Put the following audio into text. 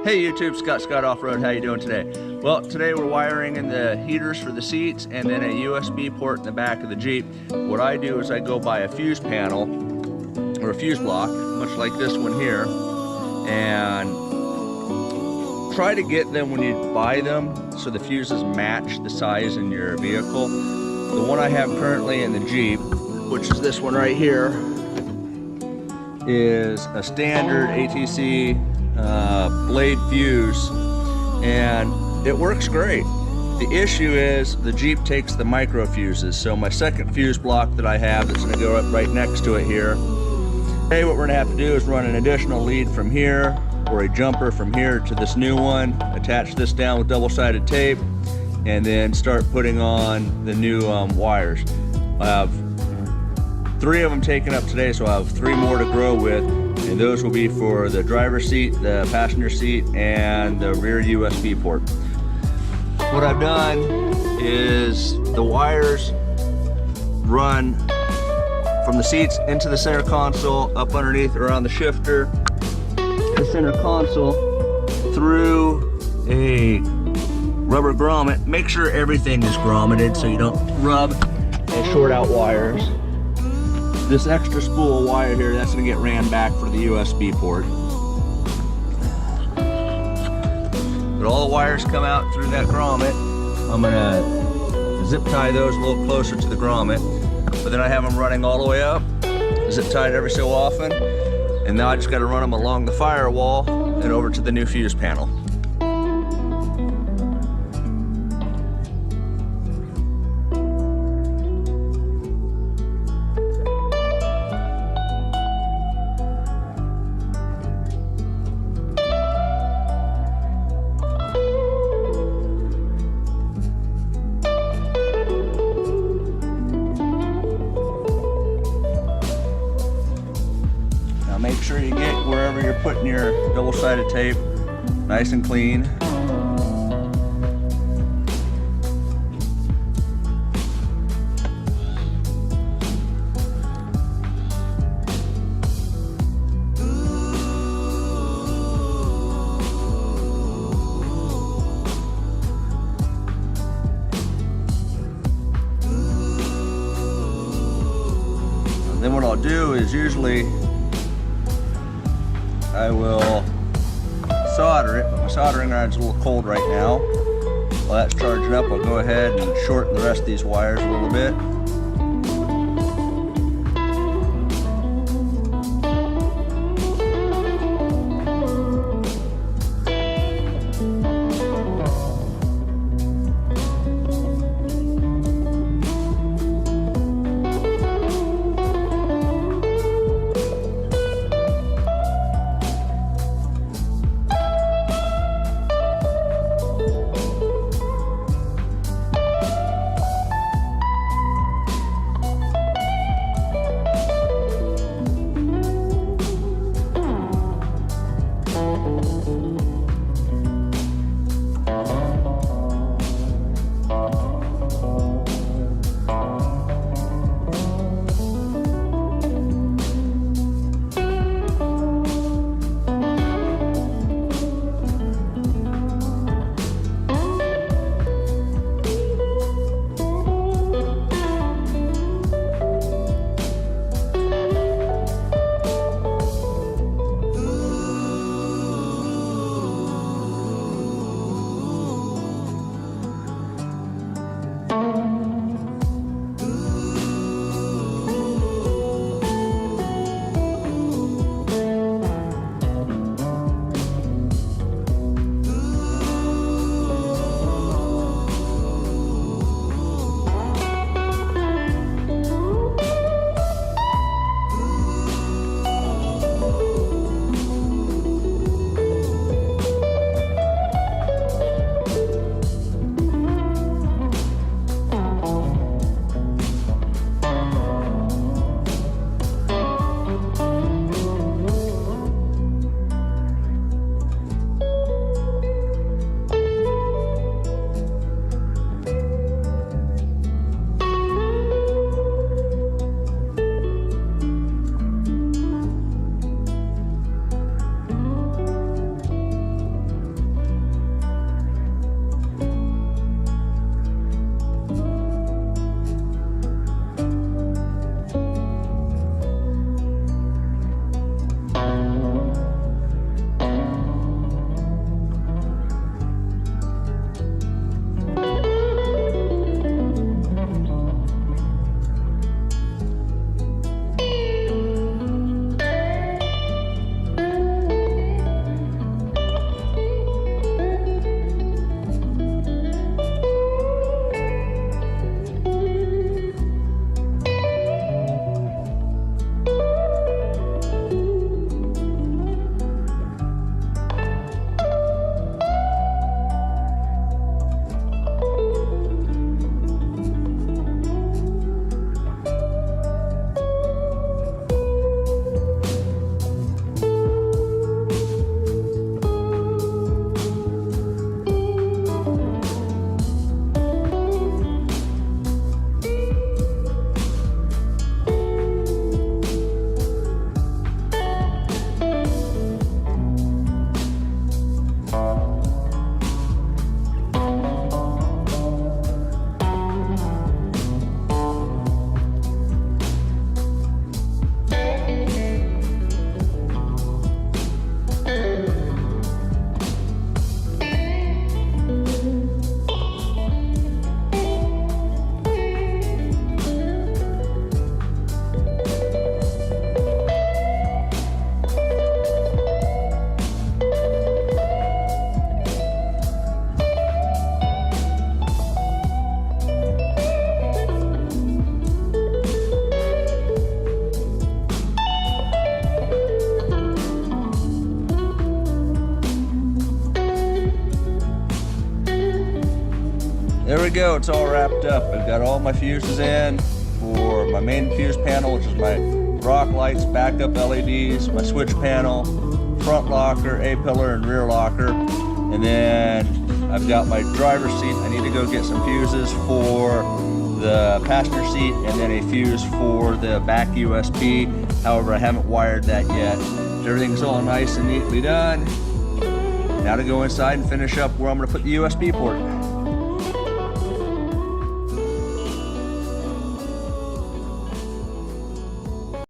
Hey YouTube, Scott Off-Road, how you doing today? Well, today we're wiring in the heaters for the seats and then a USB port in the back of the Jeep. What I do is I go buy a fuse panel or a fuse block, much like this one here, and try to get them when you buy them so the fuses match the size in your vehicle. The one I have currently in the Jeep, which is this one right here, is a standard ATC blade fuse, and it works great. The issue is the Jeep takes the micro fuses, so my second fuse block that I have that's going to go up right next to it here. Today what we're going to have to do is run an additional lead from here, or a jumper from here to this new one, attach this down with double-sided tape, and then start putting on the new wires. I have 3 of them taken up today, so I have 3 more to grow with, and those will be for the driver's seat, the passenger seat, and the rear USB port. What I've done is the wires run from the seats into the center console, up underneath around the shifter, the center console, through a rubber grommet. Make sure everything is grommeted so you don't rub and short out wires. This extra spool of wire here, that's going to get ran back for the USB port. But all the wires come out through that grommet. I'm going to zip tie those a little closer to the grommet. But then I have them running all the way up, zip tied every so often. And now I just got to run them along the firewall and over to the new fuse panel. Make sure you get wherever you're putting your double-sided tape nice and clean. And then what I'll do is usually I will solder it, but my soldering iron's a little cold right now. While that's charging up, I'll go ahead and shorten the rest of these wires a little bit. There we go, it's all wrapped up. I've got all my fuses in for my main fuse panel, which is my rock lights, backup LEDs, my switch panel, front locker, A-pillar, and rear locker. And then I've got my driver's seat. I need to go get some fuses for the passenger seat and then a fuse for the back USB. However, I haven't wired that yet. Everything's all nice and neatly done. Now to go inside and finish up where I'm going to put the USB port.